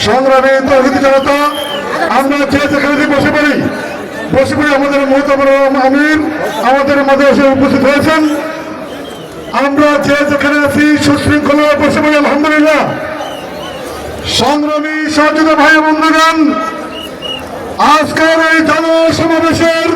সংগ্রামী তৌহিদি জনতা, আমরা যে যেখানে বসে পড়ি আমাদের মহতাবর আমির আমাদের মাঝে এসে উপস্থিত হয়েছেন। আমরা যে যেখানে আছি সুশৃঙ্খলা বসে পড়ি আলহামদুলিল্লাহ। সংগ্রামী সহযোগী ভাই বন্ধুগণ, আজকের এই জনসমাবেশের